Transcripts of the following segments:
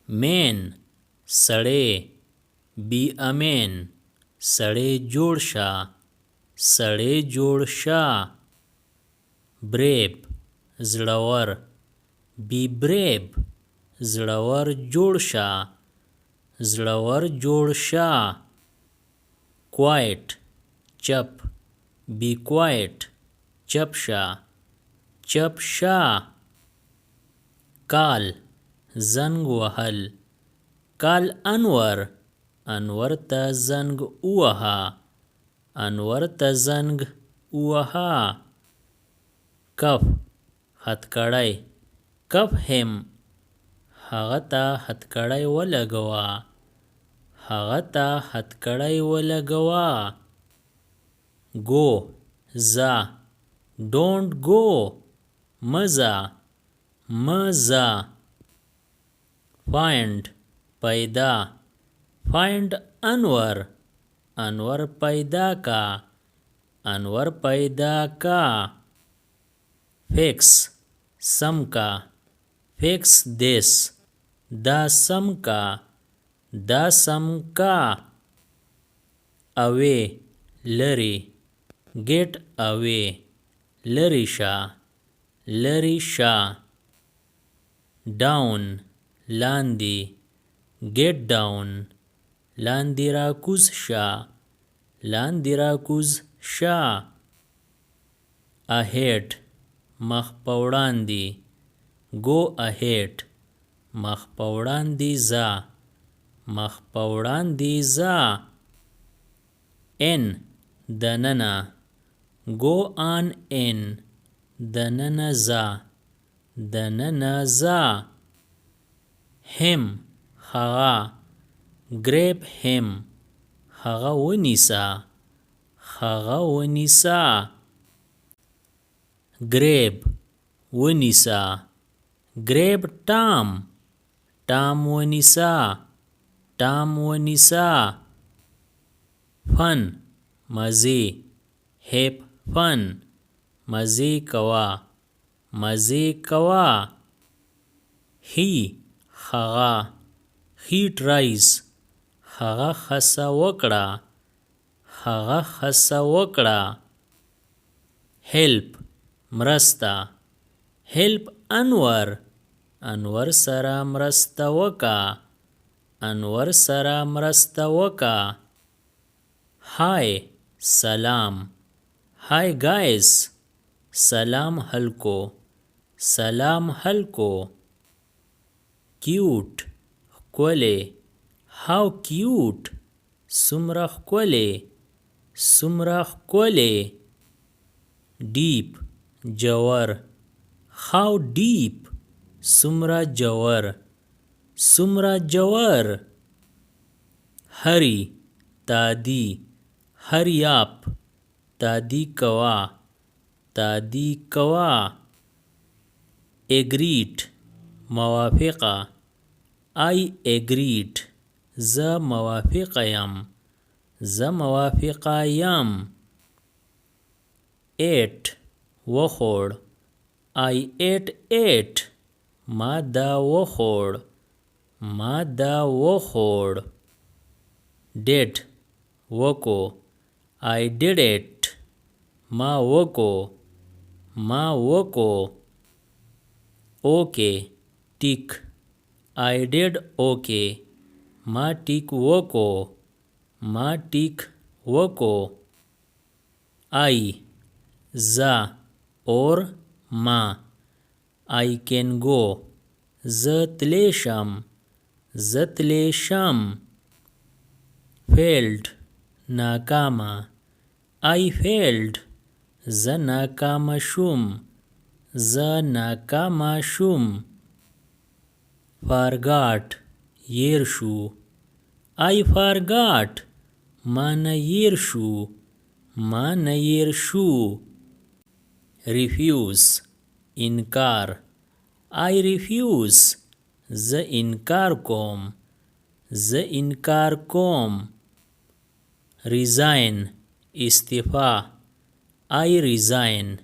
مین سړی بی امین سړی جوړ شه سړی جوړ شه بریب زړور بی بریب زړور جوړ شه زړور جوړ شه کوایټ چپ بی کوایټ چپ شه چپ شه کال زنګ وهل کال انور انور ته زنګ ووهه انور ته زنګ ووهه کف هتکړی کف هم هغه ته هتکړی ولګوه هغه ته هتکړی ولګوه گو ځه ډونټ گو مزه مزه فایند پیدا فایند انور انور پیدا کا انور پیدا کا فیکس سم کا فیکس دیس دا سم کا دا سم کا اوے لری گیٹ اوے لری شا لری شا ډاون لاندې get down لاندې راکوز شه لاندې راکوز شه ahead مخ په وړاندې go ahead مخ په وړاندې ځه مخ په وړاندې ځه in دننه go on in دننه ځه دننه ځه him هغه grab him هغه ونیسه هغه ونیسه grab ونیسه grab Tom Tom ونیسه Tom ونیسه fun مزی have fun مزی کوا مزی کوا he هغه he tries هغه خسه وکړه هغه خسه وکړه help مرسته help انور انور سره مرسته وکړه انور سره مرسته وکړه hi سلام hi guys سلام هلکو سلام هلکو cute ښکلی how cute څومره ښکلی څومره ښکلی deep جوور how deep څومره جوور څومره جوور hurry تادی hurry up تادی کوا تادی کوا agreed موافقه I agreed زه موافقه یم زه موافقه یم ate وخوړ I ate it ما دا وخوړ ما دا وخوړ did وکو I did it ما وکو ما وکو okay ټیک I did okay ما ټیک وکو ما ټیک وکو I زه اور ما I can go زه تلی شم زه تلی شم failed ناکامه I failed زه ناکامه شوم زه ناکامه شوم forgot یر شو I forgot ما نه یر شو ما نه یر شو refuse انکار I refuse زه انکار کوم زه انکار کوم resign استعفا I resign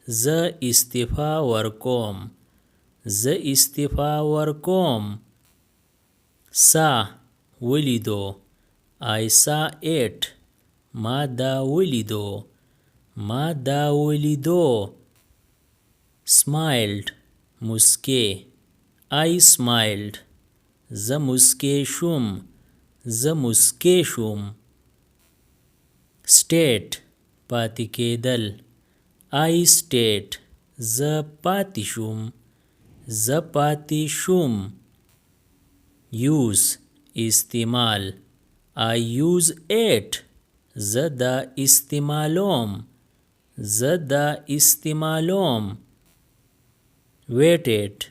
زه استعفا ورکوم زه استعفا ورکوم Saw ولیدو. I saw it. ما دا ولیدو. ما دا ولیدو. Smiled مسکی. I smiled. زه مسکی شوم. زه مسکی شوم. State پاتې کېدل. I stayed. زه پاتې شوم. زه پاتې شوم. Use استعمال. I use it. زه دا استعمالوم. زه دا استعمالوم. Waited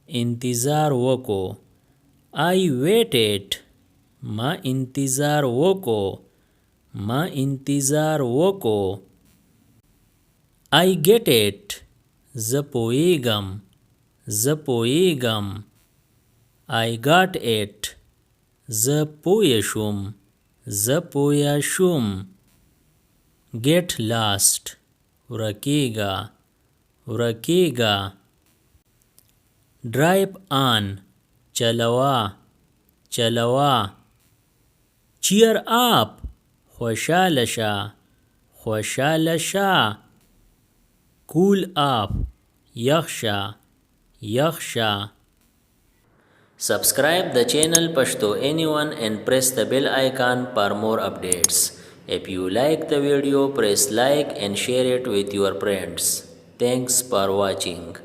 انتظار وکو. I waited. ما انتظار وکو. ما انتظار وکو. I get it. زه پوهیږم. زه پوهیږم. I got it. زه پوه شوم. زه پوه شوم. Get lost ورکیږه. ورکیږه. Drive on چلوه. چلوه. Cheer up خوشاله شه. خوشاله شه. Cool up یخ شه. یخ شه. Subscribe the channel Pashto Anyone and press the bell icon for more updates. If you like the video, press like and share it with your friends. Thanks for watching.